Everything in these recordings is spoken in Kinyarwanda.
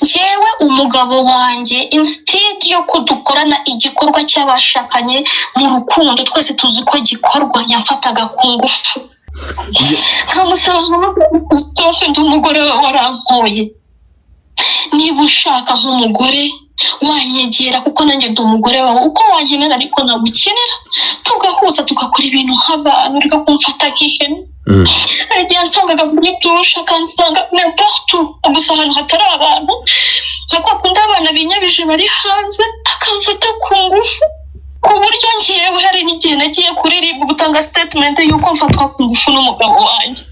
Jewe umugabo wanjye instead yo kudukorana igikorwa cy'abashakanye mu rukundo twese tuzi ko gikorwa yafataga ku ngufu nkamusanga Christophe ndi umugore warampoye niba ushaka nk'umugore wanyegera kuko nanjye ndi umugore wawe uko wangenera ariko nagukenera tugahuza tugakora ibintu nk'abantu reka kumfata nk'ihene igihe nsangaga muri dushe akansanga n'importe gusa ahantu hatari abantu nka kundi abana binyabije bari hanze akamfata ku ngufu ku buryo ngewe hari n'igihe nagiye kuririmba gutanga statement y'uko mfatwa ku ngufu n'umugabo wanjye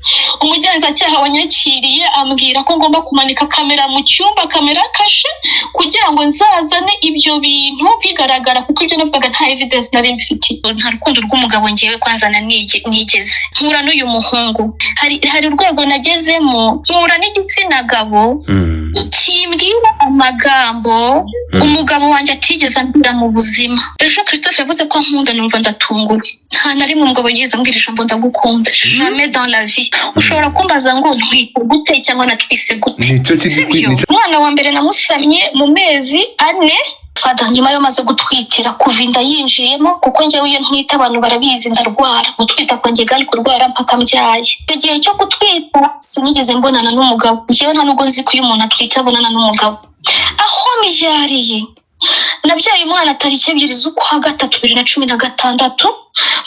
umugenzacyaha wanyakiriye ambwira ko ngomba kumanika kamera mu cyumba kamera kashe kugira ngo nzazane ibyo bintu bigaragara kuko ibyo navugaga nta evidence nari mfite nta rukundo rw'umugabo ngewe kwanzana nigeze nkura n'uyu muhungu hari urwego nagezemo nkura n'igitsina gabo kimbwira amagambo umugabo wanjye atigeze ambwira mu buzima ejo Christophe yavuze ko nkunda numva ndatunguwe nta nari mu mugabo yize ambwira ijambo ndagukunda jamais dans la vie ushobora kumbaza ngo ntwite gute cyangwa natwise gute umwana wa mbere namusamye mu mezi 4 fada nyuma yo maze gutwitira kuva inda yinjiyemo kuko njyewe iyo ntwita abantu barabizi ndarwara gutwita kwanjye gari kurwara mpaka mbyaye igihe cyo gutwita sinigeze mbonana n'umugabo njyewe nta nubwo nzi ko uyu muntu atwita abonana n'umugabo aho mbyariye nabyaye umwana tariki 2 z'ukwa gatatu 2016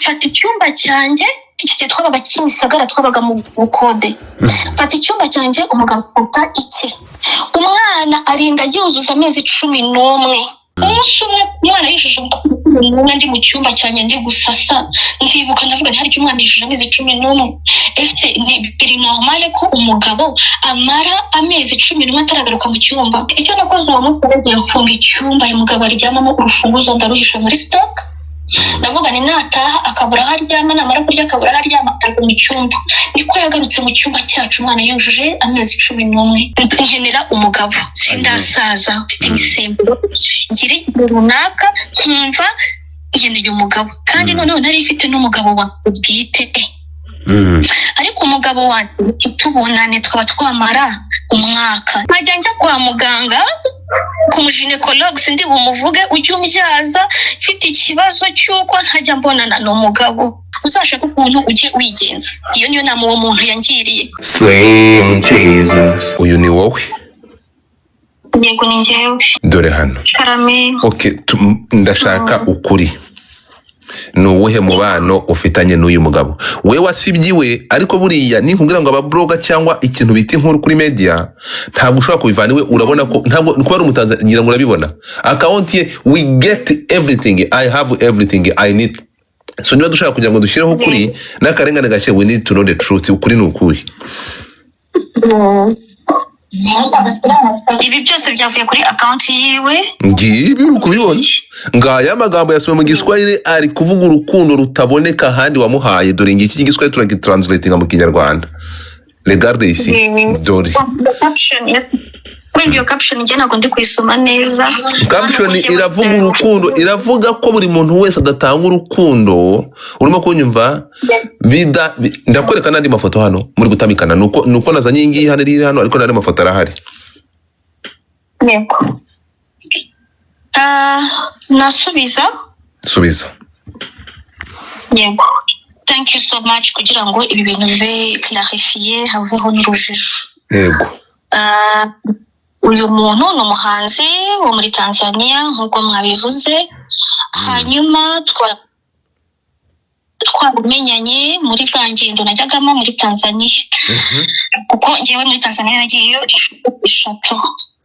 fata icyumba cyanjye icyo gihe twabaga Kimisagara twabaga mu bukode fata icyumba cyanjye umugabo kuta iki umwana arinda yuzuza amezi 11 umunsi umwe umwana yishije ndi mu cyumba cyanjye ndi gusasa ndibuka ndavuga nti hari umwana yishije amezi 11 ese biri normal ko umugabo amara amezi 11 ataragaruka mu cyumba icyo nakoze uwo munsi nagiye mfunga icyumba umugabo aryamamo urufunguzo ndaruhisha muri stock ndavuga ni nataha akabura haryama namara kurya akabura haryama mu cyumba niko yagarutse mu cyumba cyacu umwana yujuje amezi 11 nkenera umugabo sindasaza mfite imisemburo ngire runaka nkumva nkeneye umugabo kandi noneho nari ifite n'umugabo wa bwite ariko umugabo wanjye tubonane twaba twamara umwaka nkajya njya kwa muganga ku muginekologue sindi bumuvuge ujye umbyaza mfite ikibazo cy'uko ntajya mbonana n'umugabo uzashaka ukuntu ujye wigenza iyo niyo nama uwo muntu yangiriye Same Jesus uyu ni wowe yego ni njyewe dore hano karame okay ndashaka ukuri nuwuhe mubano ufitanye n'uyu mugabo we wasibyiwe ariko buriya ni nkubwira ngo ababloga cyangwa ikintu bita inkuru kuri media ntabwo ushobora kubivana we urabona ko ntabwo kuba ari umutanzania ngo urabibona account ye we get everything I have everything I need so niba dushaka kugira ngo dushireho ukuri n'akarengane gashye we need to know the truth ukuri n'ukuri ibi byose byavuye kuri account yiwe ngibi urukubibona ngaya magambo yasome mu Giswahili ari kuvuga urukundo rutaboneka handi wamuhaye dore ngiki Giswahili turagitranslatinga mu Kinyarwanda regarde ici dore iyo caption njye ntabwo ndi kuyisoma neza caption iravuga urukundo iravuga ko buri muntu wese adatanga urukundo urimo kunyumva ndakwereka nandi mafoto hano muri gutamikana nuko nazanye ingi hano riri hano ariko nandi mafoto arahari yego nasubiza yego thank you so much kugira ngo ibi bintu bibe clarifié haveho n'urujijo yego uyu muntu ni umuhanzi wo muri Tanzania nk'uko mwabivuze hanyuma twamenyanye muri za ngendo najyagamo muri Tanzania kuko njyewe muri Tanzania nagiyeyo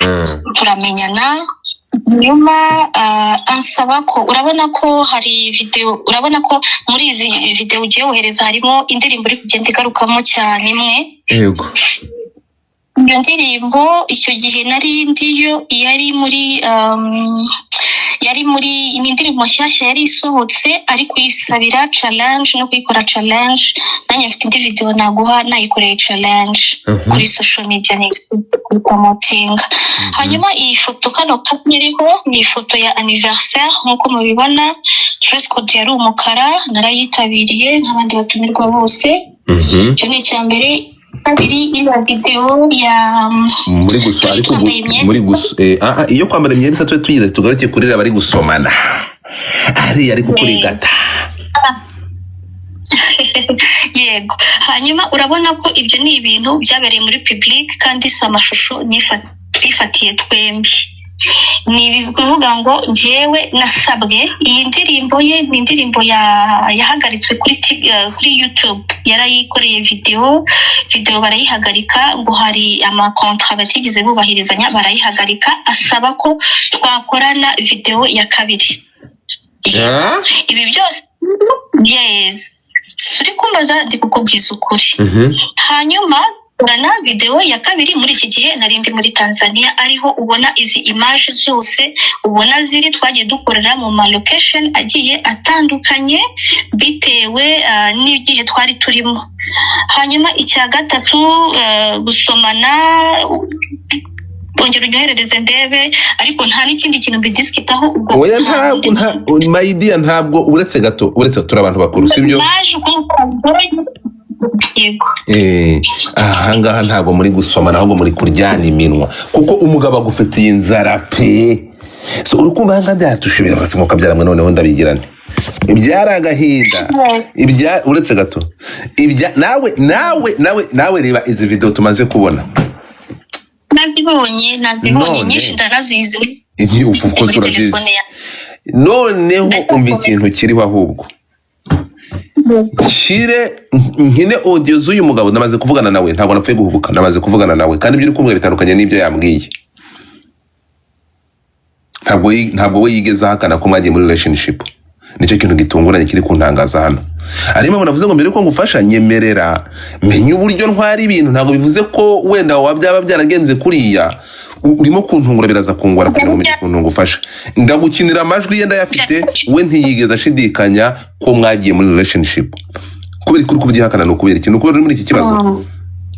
3 turamenyana nyuma ansaba ko urabona ko hari video urabona ko muri izi video ugiye wohereza harimo indirimbo iri kugenda igarukamo cyane imwe yego iyo ndirimbo icyo gihe nari ndiyo yari muri indirimbo nshyashya yari isohotse ari kuyisabira challenge no kuyikora challenge nanjye mfite indi video naguha nayikoreye challenge kuri social media promoting hanyuma iyi foto kano kapnyiriho ni ifoto ya anniversaire nkuko mubibona dress code yari umukara narayitabiriye nk'abandi batumirwa bose cyo ni cyambere kabiri iriya video ya muri gusa ariko muri gusa iyo kwambara imyenda isa tuyize tugaruke kurira bari gusomana ari ariko kuri gata yego. Hanyuma urabona ko ibyo ni ibintu byabereye muri public kandi si amashusho twifatiye twembi. Ni bivuga ngo njyewe nasabwe iyi ndirimbo ye ni indirimbo yahagaritswe kuri YouTube, yarayikoreye video barayihagarika ngo hari amakontra batigeze bubahirizanya, barayihagarika asaba ko twakorana video ya kabiri. Ibi byose yes suri kumbaza ndi kukubwiza ukuri. Hanyuma urana video ya kabiri muri iki gihe narindi muri Tanzania, ariho ubona izi image zose ubona ziri twagiye dukorera mu ma location agiye atandukanye bitewe n'igihe twari turimo. Hanyuma icya gatatu gusomana bongera unyoherereze ndebe, ariko nta n'ikindi kintu bidiskitaho ubwo. Oya nta my idea ntabwo uretse gato uretse turi abantu bakuru sibyo. Yego. Ahangaha ntabwo muri gusomana ahubwo muri kuryana iminwa kuko umugabo agufitiye inzara pe. So urukumva hanga byatushobera basimuka byaramwe noneho ndabigirane. Ibyara agahinda ibya uretse gato ibya nawe reba izi video tumaze kubona. Nazibonye nyinshi ndanazizi. Iki uko turazizi. Noneho umva ikintu kiriho ahubwo. Shire nkine audio z'uyu mugabo namaze kuvugana nawe, ntabwo napfuye guhubuka, namaze kuvugana nawe kandi ibyo uri kumwe bitandukanye n'ibyo yambwiye. Ntabwo we yigeze hakana ko mwagiye muri relationship. Nicyo kintu gitunguranye kiri kuntangaza hano. Arimo banavuze ngo mbere ko ngufasha nyemerera menye uburyo ntwari ibintu, ntabwo bivuze ko wenda wabyaba byaragenze kuriya urimo kuntungura biraza kungora kugira ngo umuntu ngufasha. Ndagukinira amajwi yenda yafite we ntiyigeze ashidikanya ko mwagiye muri relationship. Kubera kuri kubyihakana no kubera ikintu kubera muri iki kibazo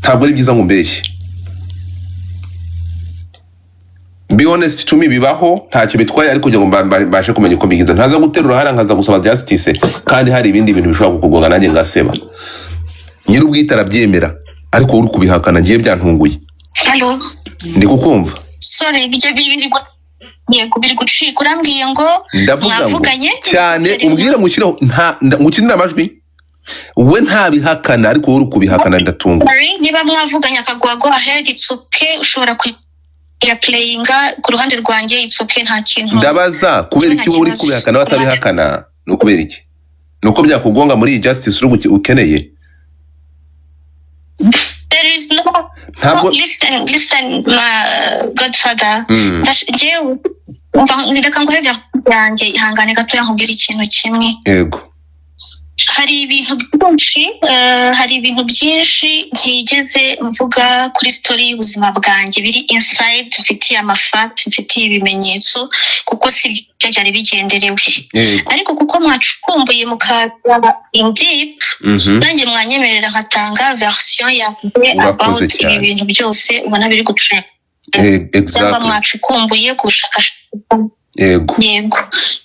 ntabwo ari byiza ngo mbeshye. Be honest to me bibaho ntacyo bitwaye, ariko kugira ngo mbashe kumenya uko bigize ntaza guterura hara nkaza gusaba justice kandi hari ibindi bintu bishobora kukugonga nanjye ngaseba. Nyiri ubwite arabyemera ariko uri kubihakana ngiye byantunguye. Hello. Ndi kukumva. Sorry bijye biri biri gucika urambwiye ngo mwavuganye cyane umbwira ngushyiraho ngukinira amajwi we ntabihakana ariko uri kubihakana ndatunguye. Niba mwavuganye akagwago ahead it's okay, ushobora ya playinga ku ruhande rwanjye it's okay nta kintu. Ndabaza kubera iki uri kubihakana batabihakana no kubera iki? Nuko byakugonga muri justice uri ukeneye. There is no listen my godfather. Jewe nireka ngo hebya yanjye ihangane gato yankubwira ikintu kimwe. Yego. Hari ibintu byinshi ntigeze mvuga kuri story y'ubuzima bwanjye biri inside, mfitiye amafact, mfitiye ibimenyetso kuko si byo byari bigenderewe. Ariko kuko mwacukumbuye mukaza in deep nanjye mwanyemerera nkatanga version yanjye about ibi bintu byose ubona biri gutrend. Exactly. Mwacukumbuye kushakasha. Yego.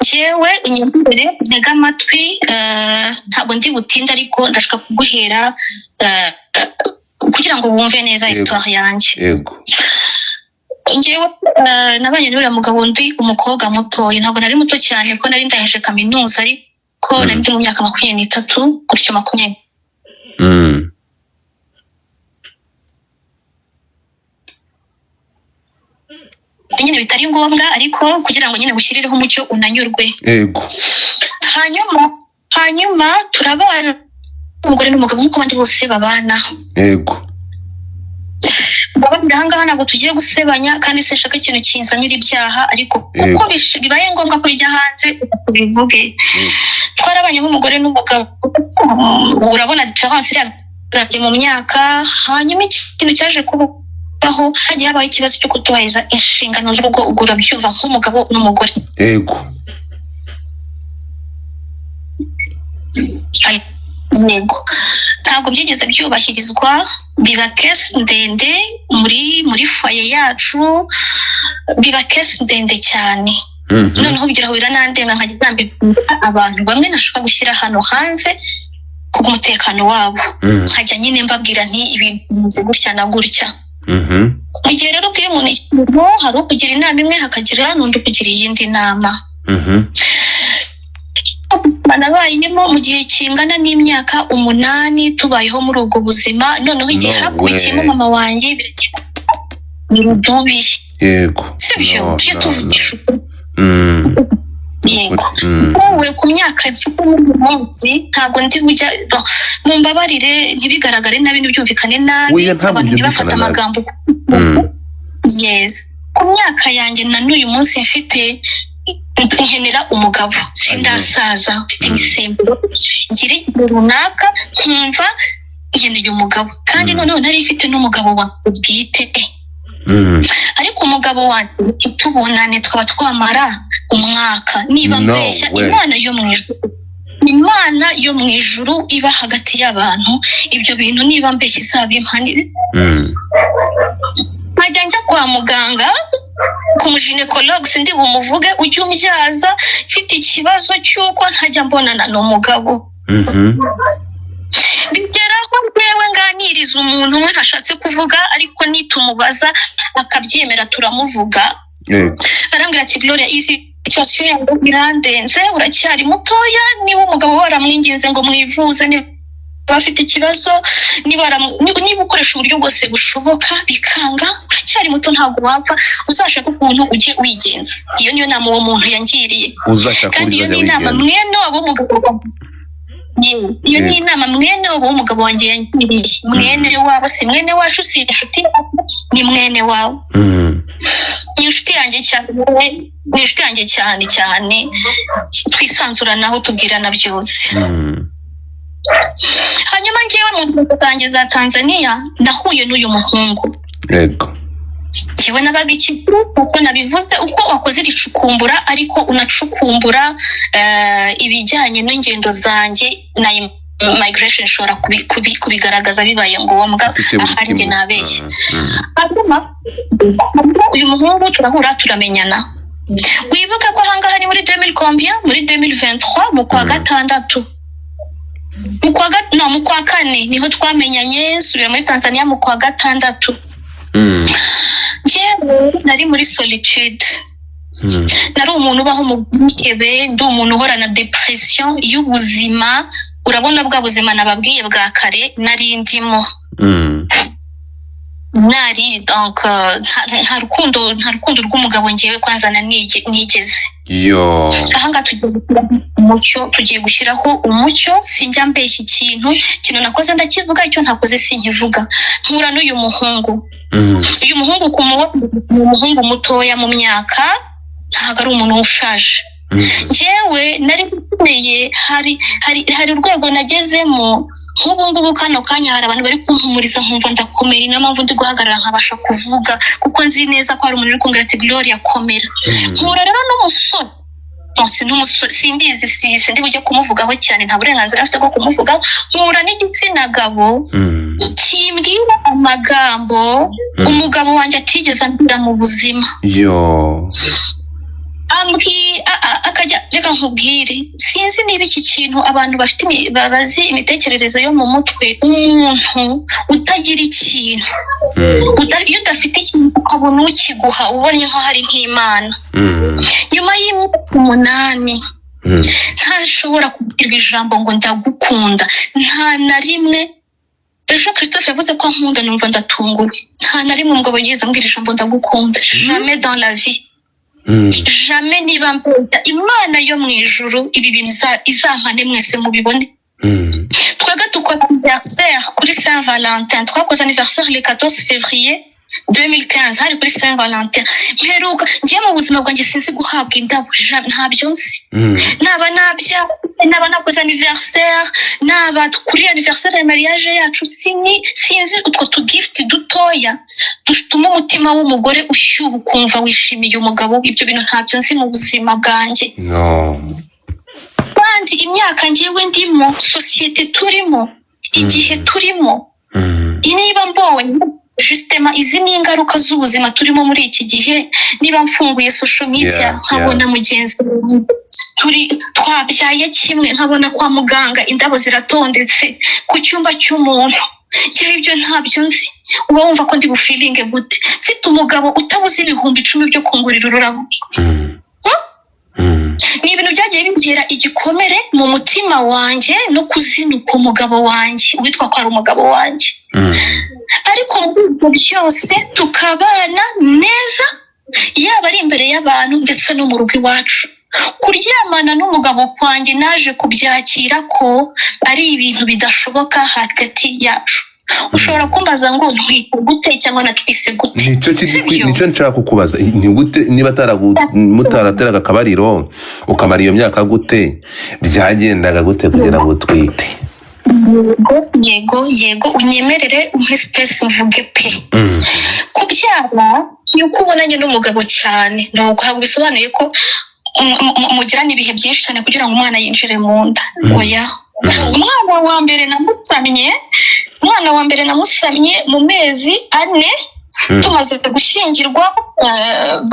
Jewe unyumvire ntega amatwi, ntabwo ndi butinda ariko ndashaka kuguhera kugira ngo wumve neza histoire yanjye. Yego. Njyewe nabanye n'uriya mugabo ndi umukobwa mutoya, ntabwo nari muto cyane ko nari ndangije kaminuza ariko nari ndi mu myaka 23 gutyo 20. Nyine bitari ngombwa ariko kugira ngo nyine bushyirireho umucyo unanyurwe. Yego. Hanyuma turabana umugore n'umugabo nk'uko abandi bose babana. Yego. Babandi ahangaha ntabwo tugiye gusebanya kandi se shaka ikintu kinzanira ibyaha, ariko kuko bibaye ngombwa ko bijya hanze ubivuge. Twarabanye n'umugore n'umugabo, urabona difference iri mu myaka. Hanyuma ikintu cyaje kuba aho hagiye habaho ikibazo cyo kutubahiriza inshingano z'urugo, ugura byumva nk'umugabo n'umugore. Yego. Yego. Ntabwo byigeze byubahirizwa, biba case ndende muri foyer yacu, biba case ndende cyane. Noneho bigira hurira nandenga nkajya abantu bamwe nashaka gushyira hano hanze kubw'umutekano wabo. Nkajya nyine mbabwira nti ibintu bimeze gutya na gutya. Mu gihe rero ubwiye umuntu ikintu, hari ukugira inama imwe hakagira n'undi kugira iyindi nama. Nabayemo mu gihe kingana n'imyaka 8 tubayeho muri ubwo buzima. Noneho igihe hakubitiyemo mama wanjye ni rudubi. Yego. Sibyo byo tuvugisha. Yego. Wowe ku myaka y'umunsi ntabwo ndi bujya mumbabarire ntibigaragare nabi n'ibyumvikane nabi abantu bafata amagambo. Yes. Ku myaka yanjye na n'uyu munsi mfite nkenera umugabo, sindasaza, mfite imisemburo, ngira igihe runaka nkumva nkeneye umugabo, kandi noneho nari mfite n'umugabo wanjye bwite. Ariko umugabo wanjye tubonane twaba twamara umwaka, niba mbeshya Imana yo mu ijuru iba hagati y'abantu, ibyo bintu niba mbeshya izabimpanire. Nkajya njya kwa muganga ku muginekologue, sindi bumuvuge, ujye umubyaza mfite ikibazo cy'uko ntajya mbonana n'umugabo. Bigeraho rwewe nganiriza umuntu umwe ashatse kuvuga, ariko nitumubaza akabyemera turamuvuga. Arambwira ati Gloria, izi situation yangu irandenze, uracyari mutoya, niba umugabo waramwinginze ngo mwivuze, niba bafite ikibazo, niba ukoresha uburyo bwose bushoboka bikanga, uracyari muto ntabwo wapfa, uzashaka ukuntu ujye wigenza. Iyo niyo nama uwo muntu yangiriye, kandi iyo ni inama mwene wabo umugabo. Iyo ni inama mwene wabo umugabo wanjye yangiriye. Mwene wabo si mwene wacu, si inshuti, ni mwene wabo. Ni inshuti yanjye cyane, twisanzuranaho tubwirana byose. Hanyuma ngewe mu ngingo zanjye za Tanzania nahuye n'uyu muhungu. Yego. Kiwe nababiki uko nabivuze, uko wakoze icukumbura ariko unacukumbura ibijyanye n'ingendo zanjye na migration ishobora kubigaragaza bibaye ngombwa, ahari njye nabeshye. Hanyuma uyu muhungu turahura turamenyana. Wibuka ko ahangaha ari muri 2023 mu kwa gatandatu. Mu kwa kane niho twamenyanye, nsubira muri Tanzania mu kwa gatandatu. Njyewe nari muri solitude. Nari umuntu ubaho mu bwihebe, ndi umuntu uhorana depression y'ubuzima. Urabona bwa buzima nababwiye bwa kare nari ndimo. Nari donc nta rukundo rw'umugabo ngewe kwanzana nigeze. Ahanga tugiye gushyiraho umucyo, sinjya mbeshya ikintu nakoze ndakivuga, icyo ntakoze sinkivuga. Nkura n'uyu muhungu. Uyu muhungu umuhungu mutoya mu myaka, ntabwo ari umuntu ushaje. Njyewe nari gukeneye, hari urwego nagezemo. Nk'ubu ngubu kano kanya hari abantu bari kumpumuriza nkumva ndakomera, niyo mpamvu ndi guhagarara nkabasha kuvuga, kuko nzi neza ko hari umuntu uri kumbwira ati Gloria komera. Nkura rero n'umusore, simbizi, sindi bujye kumuvugaho cyane, nta burenganzira afite bwo kumuvugaho. Nkura n'igitsina gabo kimbwira amagambo umugabo wanjye atigeze ambwira mu buzima. Akajya reka nkubwire, sinzi niba iki kintu abantu bafite babazi imitekerereze yo mu mutwe. Umuntu utagira ikintu, iyo udafite ikintu ukabona ukiguha ubonye nko hari nk'Imana. Nyuma y'imyaka 8 ntashobora kubwirwa ijambo ngo ndagukunda, nta na rimwe. Ejo Christophe yavuze ko nkunda, numva ndatunguwe. Nta na rimwe umugabo yigeze ambwira ijambo ndagukunda, jamais dans la vie. Jamais. Niba mbona Imana yo mu ijuru ibi bintu izampane mwese mubibone. Twebwe dukora anniversaire kuri Saint Valentin, twakoze anniversaire le 14 février 2015, hari kuri Saint Valentin. Mperuka ngiye mu buzima bwanjye sinzi guhabwa indabo, ntabyo nzi. Naba nakoze anniversaire, naba kuri anniversaire ya mariage yacu, sinzi utwo tugift dutoya dutuma umutima w'umugore ushyuha ukumva wishimiye umugabo. Ibyo bintu ntabyo nzi mu buzima bwanjye. Kandi imyaka ngewe ndimo, societe turimo, igihe turimo, niba mbonye justement izi ni ingaruka z'ubuzima turimo muri iki gihe. Niba mfunguye social media nkabona mugenzi twabyaye kimwe nkabona kwa muganga indabo ziratondetse ku cyumba cy'umuntu njyewe ibyo ntabyo nzi uba wumva ko ndi bufilinge gute mfite umugabo utabuze ibihumbi 10 byo kungurira ururabo ni ibintu byagiye bimbwira igikomere mu mutima wanjye no kuzinuka umugabo wanjye witwa ko ari umugabo wanjye ariko mu byose tukabana neza yaba ari imbere y'abantu ndetse no mu rugo iwacu kuryamana n'umugabo kwanjye naje kubyakira ko ari ibintu bidashoboka hagati yacu ushobora kumbaza ngo ntwite gute cyangwa natwise gute nicyo nshaka kukubaza ni gute niba mutarateraga akabariro ukamara iyo myaka gute byagendaga gute kugira ngo utwite yego unyemerere umpe space mvuge pe kubyara yuko ubonanye n'umugabo cyane ntabwo bisobanuye ko mugirana ibihe byinshi cyane kugira ngo umwana yinjire mu nda oya umwana wa mbere namusamye mu mezi 4 tumaze gushyingirwa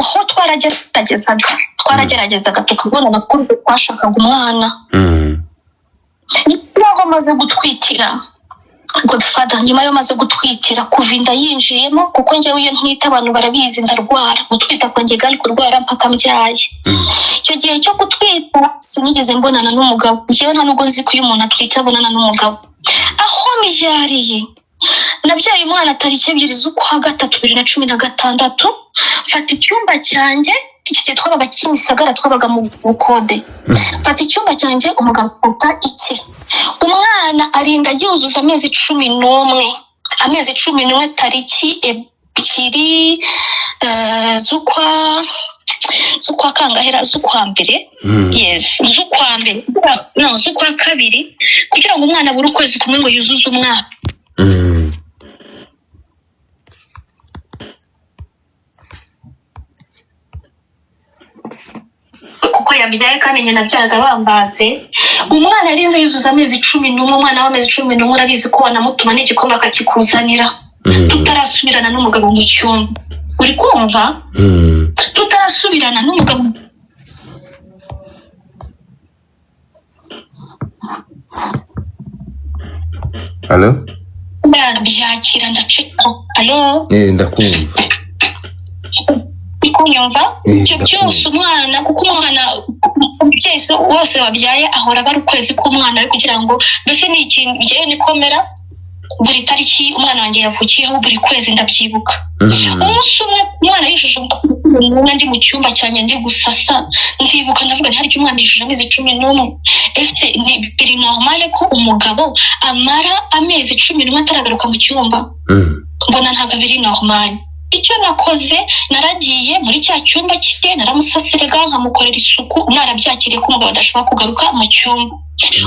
ho twarageragezaga tukabona amakuru twashakaga umwana niyo maze gutwitira Godfather nyuma yo maze gutwitira kuva inda yinjiyemo kuko njyewe iyo ntwita abantu barabizi ndarwara gutwita kwanjye gari kurwara mpaka mbyaye icyo gihe cyo gutwita sinigeze mbonana n'umugabo njyewe nta nubwo nzi ko uyu muntu atwita abonana n'umugabo aho mbyariye nabyaye umwana tariki 2 z'ukwa gatatu 2016 mfata icyumba cyanjye icyo gihe twabaga Kimisagara twabaga mu bukode mfata icyumba cyanjye umugabo uta iki umwana arinda yuzuza amezi 11 tariki 2 z'ukwa kangahera z'ukwa mbere yes z'ukwa kabiri kugira ngo umwana buri ukwezi kumwe ngo yuzuze umwaka kuko yabyaye kandi nyina byaga bambaze umwana arinze yuzuza amezi 11 umwana w'amezi 11 urabizi ko wanamutuma n'igikombe akakikuzanira tutarasubirana n'umugabo mu cyumba uri kumva tutarasubirana n'umugabo Allo byakira ndaceka allo ndakumva kunyumva cyo cyose umwana kuko umwana byese wose wabyaye ahora bari ukwezi k'umwana ari kugira ngo mbese ni ikintu ngiye nikomera buri tariki umwana wanjye yavukiyeho buri kwezi ndabyibuka umunsi umwe umwana yishije ndi mu cyumba cyanjye ndi gusasa ndibuka ndavuga nti haryo umwana yishije amezi 11 ese ni biri normal ko umugabo amara amezi 11 ataragaruka mu cyumba mbona ntabwo biri normal icyo nakoze naragiye muri cya cyumba cye naramusasiraga nkamukorera isuku narabyakiriye ko umugabo adashobora kugaruka mu cyumba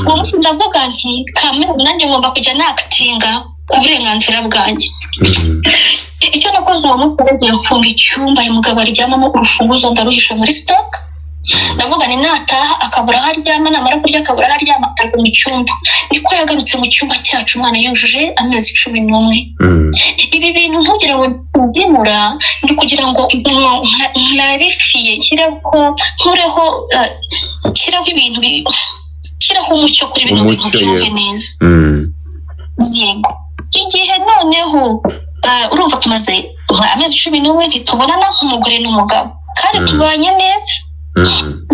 uwo munsi ndavuga nti kamere nanjye ngomba kujya nakitinga ku burenganzira bwanjye icyo nakoze uwo munsi nagiye mfunga icyumba umugabo aryamamo urufunguzo ndaruhisha muri stock ndavuga ni nataha akabura haryama namara kurya akabura haryama akajya mu cyumba niko yagarutse mu cyumba cyacu umwana yujuje amezi 11 ibi bintu ntugire ngo byimura ndi kugira ngo narifiye nkureho ibintu kiraho umucyo kuri bino bintu byumve neza yego igihe noneho urumva tumaze amezi 11 ntitubonana nk'umugore n'umugabo kandi tubanye neza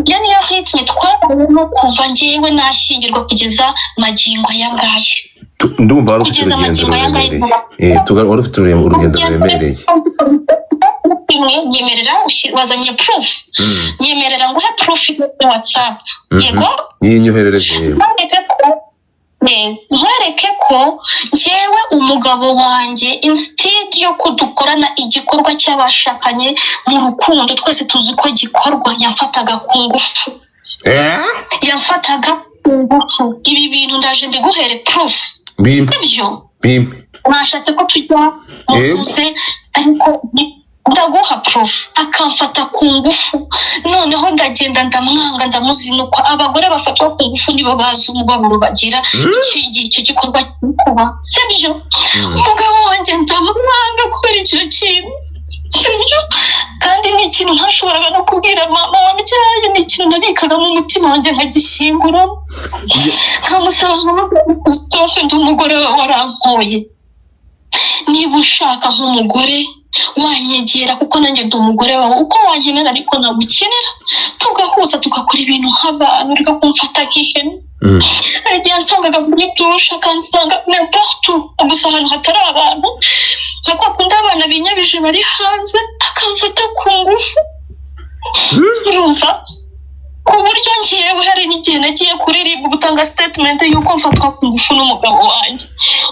iyo niyo ritme twabayemo kuva njyewe nashyingirwa kugeza magingo ayangaya ndumva wari ufite urugendo ruremereye wari ufite urugendo ruremereye nyemerera wazanye proof nyemerera nguhe proof kuri WhatsApp yego yinyoherereze nkwereke ko njyewe umugabo wanjye instead yo kudukorana igikorwa cy'abashakanye mu rukundo twese tuzi ko gikorwa yafataga ku ngufu ibi bintu ndaje mbiguhere proof ibyo mwashatse ko tujya muze ariko ndaguha proof akamfata ku ngufu noneho ndagenda ndamwanga ndamuzinukwa abagore bafatwa ku ngufu nibo bazi umubabaro bagira icyo gikorwa kuba sibyo umugabo wanjye ndamwanga kubera icyo kintu sibyo kandi ni ikintu ntashoboraga no kubwira mama wabyaye, ni ikintu nabikaga mu mutima wanjye nkagishyingura nkamusaba Christophe ndi umugore wawe warampoye, niba ushaka nk'umugore wanyegera kuko nanjye ndi umugore wawe, uko wankenera ariko nagukenera, tugahuza tugakora ibintu nk'abantu, reka kumfata nk'ihene. Hari igihe yasangaga muri dushe akansanga n'apartout, gusa ahantu hatari abantu, nka kwa kundi abana binyabije bari hanze, akamfata ku ngufu, urumva, ku buryo njyewe hari n'igihe nagiye kuririmba gutanga statement y'uko mfatwa ku ngufu n'umugabo wanjye.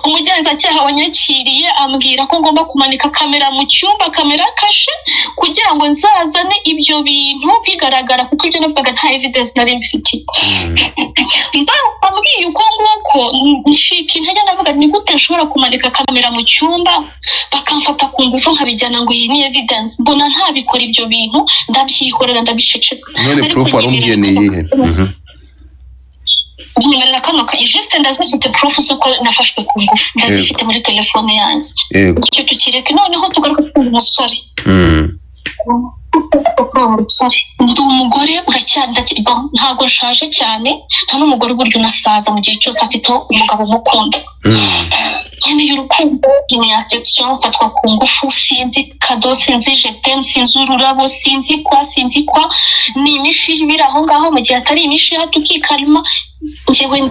Umugenzacyaha wanyakiriye ambwira ko ngomba kumanika kamera mu cyumba, kamera kashe, kugira ngo nzazane ibyo bintu bigaragara, kuko ibyo navugaga nta evidence nari mfite. Ambwiye uko nguko nshika intege, ndavuga ni gute nshobora kumanika kamera mu cyumba bakamfata ku ngufu nkabijyana ngo iyi ni evidence, mbona ntabikora ibyo bintu, ndabyihorera ndabiceceka. None proof warumbwiye ni iyihe? Nyemerera kano ka juste ndazifite proof z'uko nafashwe ku ngufu, ndazifite muri telefone yanjye. Icyo tukireke, noneho tugaruka ku musore. Ndi umugore uracyandakirwa, ntabwo nshaje cyane, nta n'umugore uburyo unasaza mu gihe cyose afite umugabo umukunda. Nkeneye urukundo, nkeneye affection, mfatwa ku ngufu, sinzi kado, sinzi jetem, sinzi ururabo, sinzi kwa, ni imishi ibiri aho ngaho, mu gihe atari imishi tukikarima. Njyewe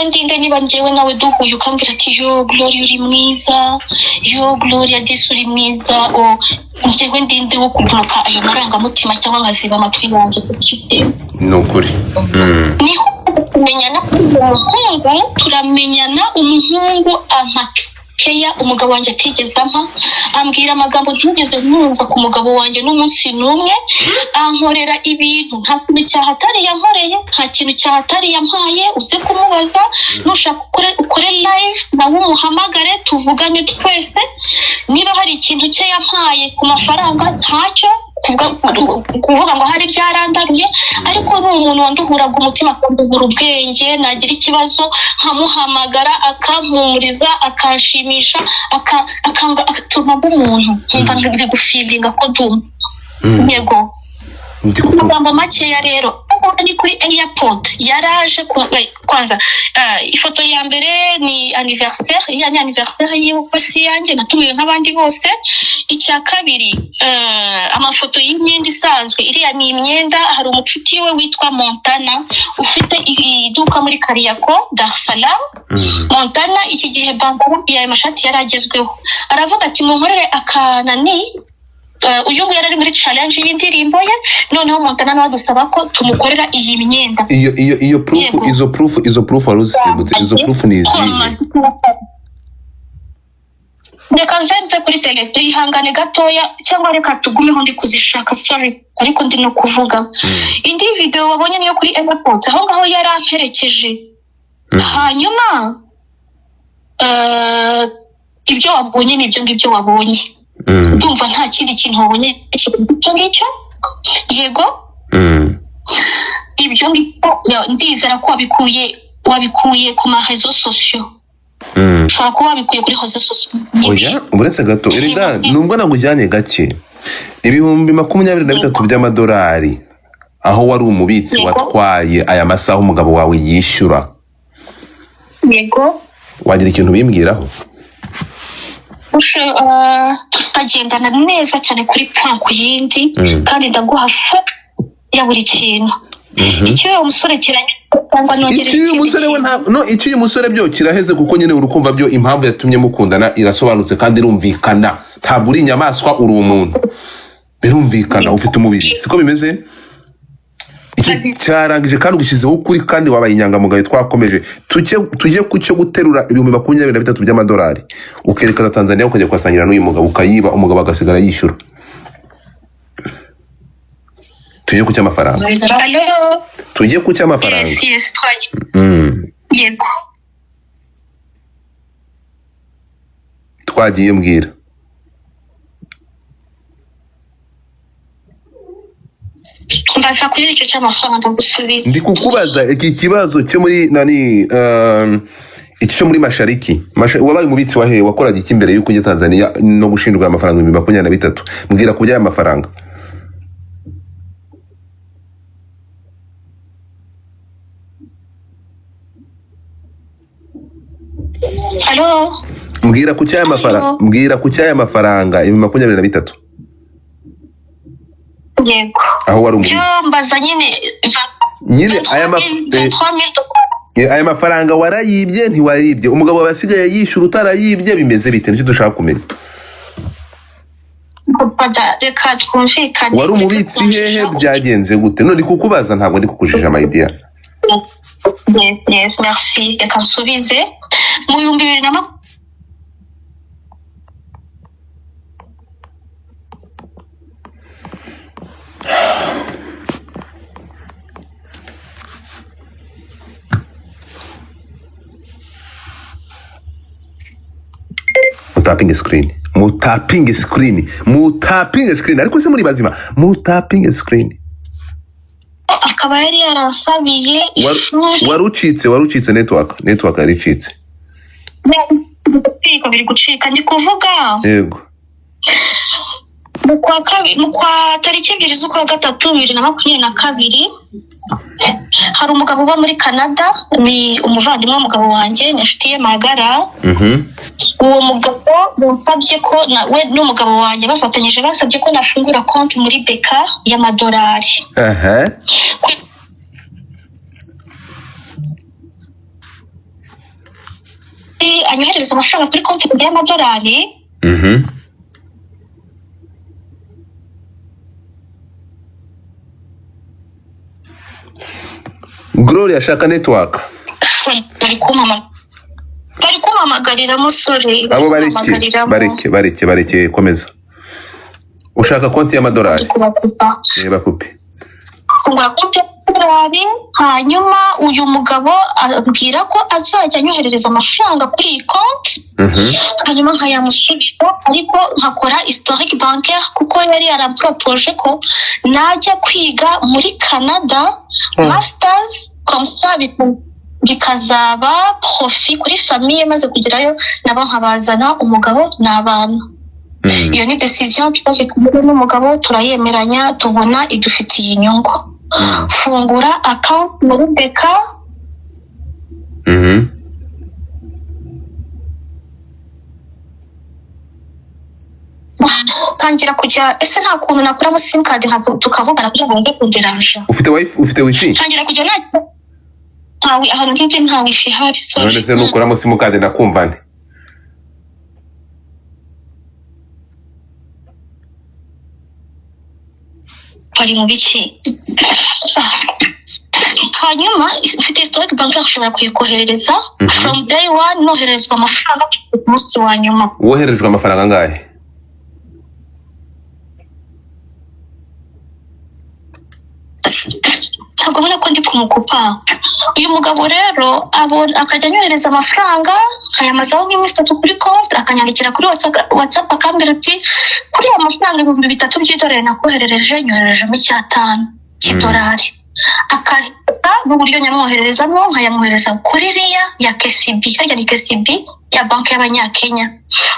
ndinde niba njyewe nawe duhuye ukambwira ati yo Gloria uri mwiza, yo Gloria disi uri mwiza, njyewe ndinde wo kubloka ayo marangamutima cyangwa nkaziba amatwi yanjye kucyite. Ni ukuri. Niho kumenyana umuhungu, turamenyana, umuhungu keya umugabo wanjye atigeze ampa, ambwira amagambo ntigeze numva ku mugabo wanjye n'umunsi n'umwe, ankorera ibintu nta kintu cyahatari yankoreye, nta kintu cyahatari yampaye. Uze kumubaza, nushaka ukore live nawe umuhamagare tuvugane twese, niba hari ikintu cye yampaye ku mafaranga ntacyo kuvuga ngo hari byarandaruye, ariko ni umuntu wanduhuraga umutima, akanduhura ubwenge, nagira ikibazo nkamuhamagara akampumuriza, akanshimisha, agatuma umuntu nkumva ndi gufilinga ko ndumva. Yego, amagambo makeya rero, ni kuri airport yaraje kwanza. Ifoto ya mbere ni anniversaire, yani anniversaire y'ukwasi yanjye natumiwe nk'abandi bose. Icya kabiri, amafoto y'imyenda isanzwe, iriya ni imyenda, hari umucuti we witwa Montana ufite iduka muri Kariako Dar es Salaam. Montana iki gihe bambara ya mashati yaragezweho, aravuga ati munkorere akanani. Uyu nguyu yari muri challenge y'indirimbo ye, noneho Montana nawe dusaba ko tumukorera iyi myenda. Iyo proof, izo proof waruzibutse, izo proof ni izihe? Reka nzenze kuri telefone, ihangane gatoya, cyangwa reka tugumeho ndi kuzishaka, sorry, ariko ndi no kuvuga. Indi video wabonye niyo kuri airport, aho ngaho yari amperekeje. Hanyuma ibyo wabonye ni ibyo ngibyo wabonye. Ndumva nta kindi kintu wabonye icyo ngicyo. Yego, ibyo ngibyo ndizera ko wabikuye ku marezo sociaux. Ushobora kuba wabikuye kuri rezo sociaux. Oya, uretse gato, erega nubwo nagujyanye gake, 23,000 by'amadolari, aho wari umubitsi watwaye aya masaha umugabo wawe yishyura. Yego, wagira ikintu bimbwiraho? Tukagendana neza cyane kuri point ku yindi, kandi ndaguha ya buri kintu. Icyo uyu musore kiranywa nongere. Icyo uyu musore we icyo uyu musore byo kiraheze, kuko nyine urukumva byo impamvu yatumye mukundana irasobanutse kandi irumvikana. Ntabwo uri inyamaswa, uri umuntu. Birumvikana, ufite umubiri, siko bimeze. Cyarangije kandi ugushyizeho ukuri, kandi wabaye inyangamugayo. Twakomeje tujye ku cyo guterura 23,000 by'amadolari, ukerekeza Tanzania ukajya kwasangira n'uyu mugabo, ukayiba, umugabo agasigara yishyura. Tujye ku cy'amafaranga. Tujye ku cy'amafaranga. Yes, yego. Twagiye mbwira. Mbaza kuri icyo cy'amafaranga gusubiza. Ndi kukubaza iki kibazo cyo muri iki cyo muri Mashariki wabaye umubitsi wa he wakoraga iki imbere yuko ujya Tanzania no gushinjwa amafaranga 2023 mbwira kubya amafaranga. Hello. Mbwira ku cyaya amafaranga, mbwira ku cyaya amafaranga 2023. Yego. Aho wari umubitsi. Byo mbaza nyine aya mafaranga warayibye ntiwayibye umugabo wasigaye yishura utarayibye bimeze bite nicyo dushaka kumenya. Reka twumvikane. Wari umubitsi hehe byagenze gute none kukubaza ntabwo ndi kukujija my dear. Yes, merci. Reka nsubize mu 2020 mutapping screen ariko se muri bazima mutapping screen akaba yari yaransabiye ishuri warucitse network yaricitse biri gucika ndi kuvuga yego mu kwa tariki 2 z'ukwa gatatu 2022 hari umugabo uba muri Canada ni umuvandimwe w'umugabo wanjye n'inshuti ye magara. Uwo mugabo bansabye ko we n'umugabo wanjye bafatanyije basabye ko nafungura konti muri Beka y'amadolari. Anyohereza amafaranga kuri konti y'amadolari. Gloria shaka network. Bari kumamagarira musore. Abo bareke komeza. Ushaka konti y'amadolari. Bakupe. Fungura konti y'amadolari hanyuma uyu mugabo abwira ko azajya anyoherereza amafaranga kuri iyi konti. Hanyuma nkayamusubiza ariko nkakora historique bancaire kuko yari yarampropoje ko najya kwiga muri Canada masters comme ça bikazaba profit kuri famille maze kugerayo nabo nkabazana umugabo n'abana. Iyo ni decision twafite n'umugabo turayemeranya tubona idufitiye inyungu. Fungura account muri Beka. Tangira kujya ese nta kuntu nakuramo sim card tukavugana kugira ngo nde kunderanja. Ufite wifi? Tangira kujya ntawi ahantu nk'iki nta wifi hari sorry. None se nukuramo sim card nakumva nde? Ari mu biki? Hanyuma ufite historique bancaire ushobora kuyikoherereza from day one noherezwa amafaranga ku munsi wa nyuma. Woherejwe amafaranga angahe? Ntabwo mbona ko ndi kumukupa. Uyu mugabo rero akajya anyohereza amafaranga nkayamazaho nk'iminsi 3 kuri konti akanyandikira kuri WhatsApp akambwira ati kuri aya mafaranga 3,000 by'idolari nakoherereje nyoherejemo 5 cy'idolari. Akahita n'uburyo nyamwohererezamo nkayamwohereza kuri RIA ya KCB. Harya ni KCB ya banki y'Abanyakenya.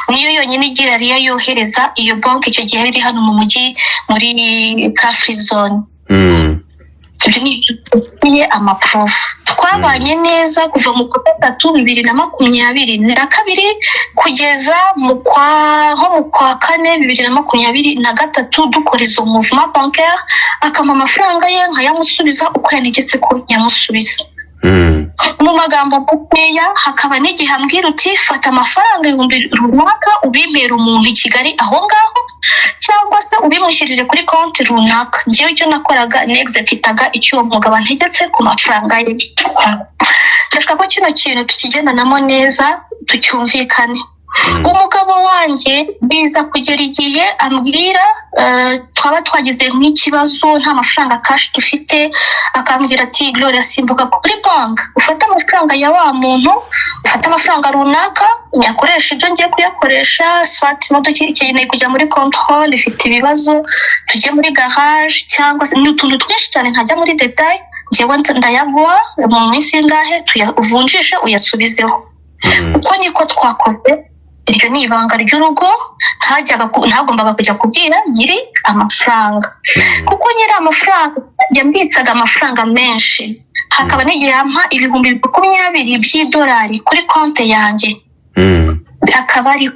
Niyo yonyine igira RIA yohereza iyo banki icyo gihe iri hano mu mujyi muri car free zone. Niye amaprof twabanye neza kuva mu kwa 2022 kugeza mu kwa 4 2023 dukora izo movement bancaire akama amafaranga ye nkayamusubiza uko yanigetse ko yamusubiza. Mu magambo makeya hakaba n'igihe ambwira uti fata amafaranga 1,000 runaka ubimpera umuntu i Kigali aho ngaho cyangwa se ubimushyirire kuri konti runaka. Njyewe icyo nakoraga nexecutaga icyo uwo mugabo antegetse ku mafaranga ye. Ndashaka ko kino kintu tukigendanamo neza tucyumvikane. Umugabo wanjye biza kugera igihe ambwira twaba twagize nk'ikibazo nta mafaranga cash dufite akambwira ati Gloria simbuka kuri bank ufata amafaranga ya wa muntu ufata amafaranga runaka nyakoresha ibyo ngiye kuyakoresha swat imodoka ikeneye kujya muri control ifite ibibazo tujye muri garage cyangwa se n'utuntu twinshi cyane nkajya muri detail njyewe ndayagwa mu minsi ngahe tuyavunjishe uyasubizeho. uko niko twakoze. Iryo ni ibanga ry'urugo, ntagombaga kujya kubwira nyiri amafaranga, kuko nyiri amafaranga yambitsaga amafaranga menshi, hakaba n'igihe ampa ibihumbi 20 by'idolari kuri konti yanjye, akaba ari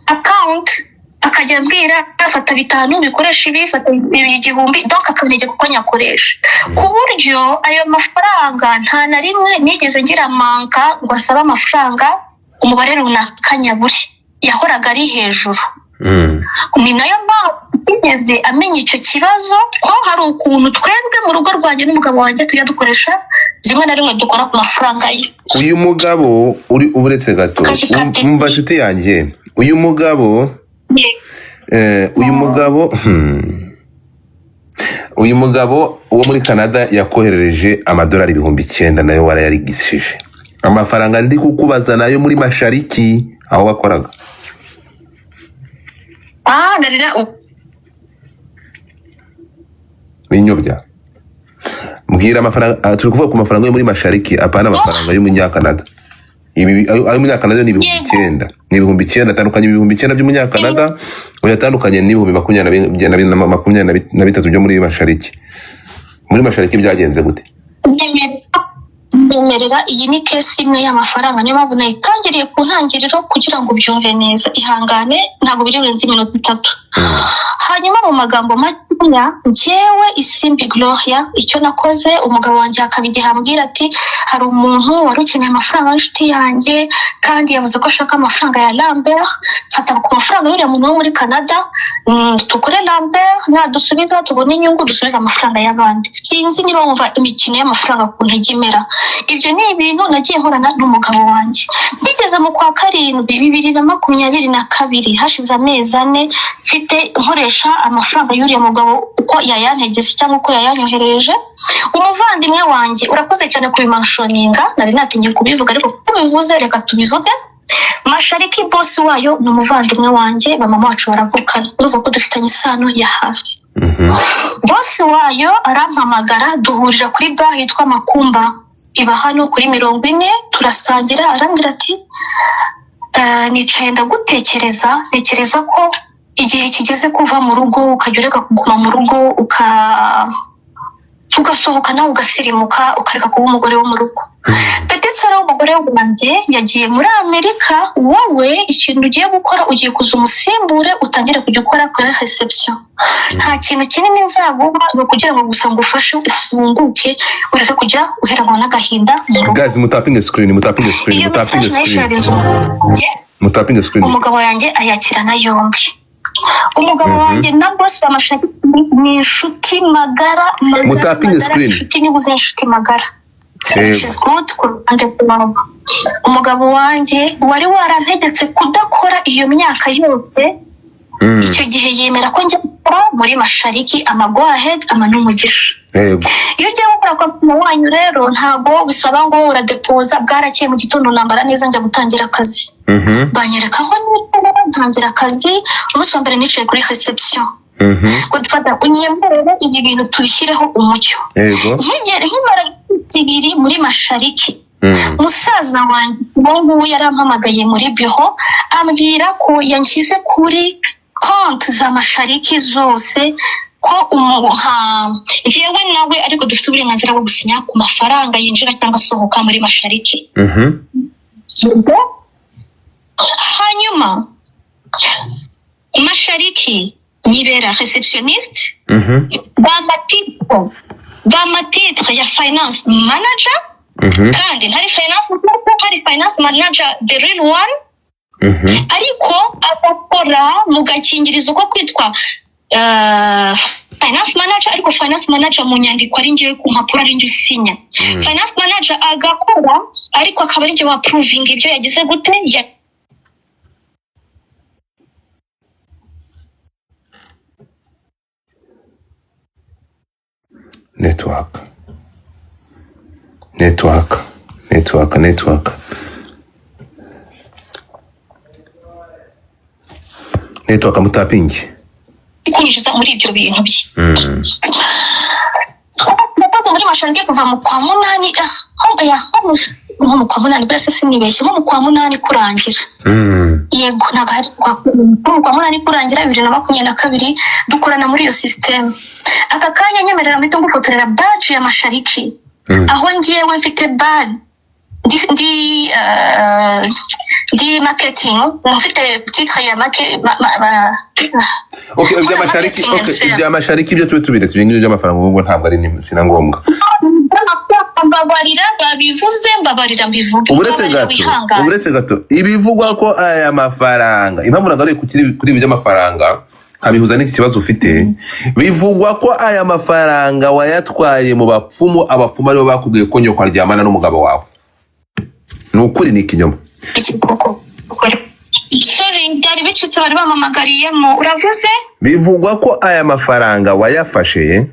account, akajya mbwira afata 5 bikoresha ibi, fata 1000, donc akanege kuko nyakoresha, ku buryo ayo mafaranga nta na rimwe nigeze ngira manka ngo asaba amafaranga umubare runaka nyaburi, yahoraga ari hejuru. Ni nayo mpamvu amenya icyo kibazo ko hari ukuntu twebwe mu rugo rwanjye n'umugabo wanjye tujya dukoresha rimwe na rimwe dukora ku mafaranga ye. Uyu mugabo uri uburetse gato, umva nshuti yanjye, uyu mugabo uyu mugabo wo muri Canada yakoherereje amadolari 9,000 nayo warayarigishije. Amafaranga ndi kukubaza nayo muri Mashariki aho wakoraga. Ndarira Winyobya. Mbwira amafaranga, turi kuvuga ku mafaranga yo muri Mashariki, apana amafaranga yo mu Canada. Ibi ayo mu Canada ni 9,000. Ni 9,000 atandukanye 9,000 byo mu Canada, uyatandukanye ni 20,23 byo muri Mashariki. Muri Mashariki byagenze gute? Nemerera iyi ni case imwe y'amafaranga, niyo mpamvu nayitangiriye ku ntangiriro kugira ngo byumve neza. Ihangane, ntabwo biri burenze iminota 3. Hanyuma mu magambo makeya, njyewe Isimbi Gloria icyo nakoze, umugabo wanjye akabigiha ambwira ati hari umuntu wari ukeneye amafaranga w'inshuti yanjye kandi yavuze ko ashaka amafaranga ya Lambert, fata ku mafaranga y'uriya muntu wo muri Canada, tukore Lambert, nadusubiza tubone inyungu dusubiza amafaranga y'abandi. Sinzi niba wumva imikino y'amafaranga ku ntegimera. Ibyo ni ibintu nagiye nkorana n'umugabo wanjye. Bigeze mu kwa 7 2022, hashize amezi 4 mfite nkoresha amafaranga y'uriya mugabo uko yayantegese cyangwa uko yayanyohereje. Umuvandimwe wanjye, urakoze cyane kubimanshoninga, nari natinye kubivuga ariko kubivuze reka tubivuge. Mashariki boss wayo ni umuvandimwe wanjye, mama wacu baravukana, urumva ko dufitanye isano ya hafi. Boss wayo arampamagara, duhurira kuri bar yitwa Makumba, iba hano kuri 40, turasangira. Arambwira ati nicaye ndagutekereza, ntekereza ko igihe kigeze kuva mu rugo ukajya ureka kuguma mu rugo, ugasohoka nawe ugasirimuka, ukareka kuba umugore wo mu rugo. Petitsara w'umugore wanjye yagiye muri Amerika, wowe ikintu ugiye gukora ugiye kuza umusimbure, utangire kujya ukora kuri reception. Nta kintu kinini nzaguha, no kugira ngo gusa ngufashe ufunguke, ureke kujya uheranwa n'agahinda mu rugo. Guys, mutapinge screen. Umugabo yanjye ayakirana yombi. Umugabo wanjye na boss Mashariki ni inshuti magara. Mutapinge screen. Inshuti nibuze inshuti magara. She's good kurande kubaho. Umugabo wanjye wari warantegetse kudakora iyo myaka yose. Icyo gihe yemera ko njya muri Mashariki, go ahead, n'umugisha. Iyo ugiye gukora kwa wanyu rero ntago bisaba ngo uradepoza, bwarakeye mu gitondo nambara neza njya gutangira akazi. Banyereka aho ntangira akazi, umunsi wa mbere nicaye kuri reception. Kudufata unyemberere ibi bintu tubishyireho umucyo. Nkimara 2 muri Mashariki, musaza wanjye ngo yarampamagaye muri bureau, ambwira ko yanshyize kuri konti za Mashariki zose, ko jewe nawe ariko dufite uburenganzira bwo gusinya ku mafaranga yinjira cyangwa asohoka muri Mashariki. Hanyuma Mashariki nibera receptioniste, bamatitre ya finance manager, kandi hari finance manager the real one, ariko agakora mu gakingirizo ko kwitwa finance manager, ariko finance manager mu nyandiko ari ngiye ku mpapuro ari ngiye usinya. Finance manager agakora ariko akaba ari ngiye wa proving ibyo yagize gute network mutapingi kunyuza muri ibyo bintu bye. Muri Mashariki kuva mu kwa 8 nko mu kwa munani burase sinibeshye nko mu kwa munani kurangira yego ntabwo mu kwa munani kurangira 2022 dukorana muri iyo system aka kanya nyemerera mpita ngufotorera badge ya Mashariki aho ngiyewe mfite badge di marketing mfite titre ya okay ibya Mashariki byo tubiretse ibyo by'amafaranga ubwo ntabwo ari sina ngombwa mbabarira babivuze mbabarira mbivuge uburetse gato ibivugwa ko aya mafaranga impamvu nagaruye kuri ibyo by'amafaranga habihuza n'iki kibazo ufite bivugwa ko aya mafaranga wayatwaye mu bapfumu abapfumu aribo bakubwiye ko nyoko aryamana n'umugabo wawe n'ukuri ni ikinyoma sorry byari bicitse bari bamamagariyemo uravuze bivugwa ko aya mafaranga wayafashe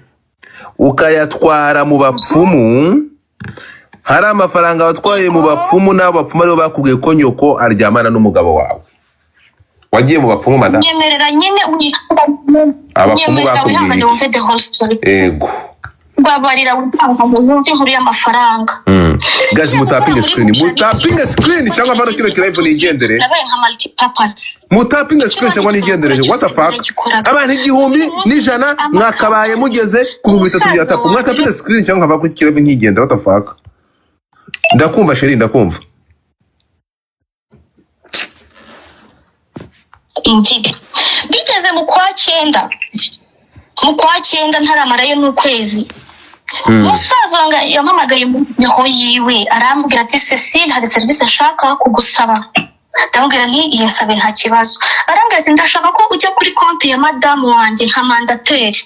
ukayatwara mu bapfumu hari amafaranga watwaye mu bapfumu n'abapfumu aribo bakubwiye ko nyoko aryamana n'umugabo wawe wagiye mu bapfumu mada nyemerera nyine abapfumu bakubwiye ego babarira utanga mu yumve nkuru y'amafaranga guys mutapinge screen cyangwa vano kino live nigendere mutapinge screen cyangwa nigendere what the fuck abantu 1,100 mwakabaye mugeze ku 3,000 mwatapinge screen cyangwa vako kino live nigendere what the fuck ndakumva sheri ndakumva bigeze mu kwa 9 ntaramarayo n'ukwezi musaza wanga yampamagaye mu nyaho yiwe arambwira ati Cecile hari service ashaka kugusaba ndamubwira nti yasabe nta kibazo arambwira ati ndashaka ko ujya kuri konti ya madamu wanjye nka mandateri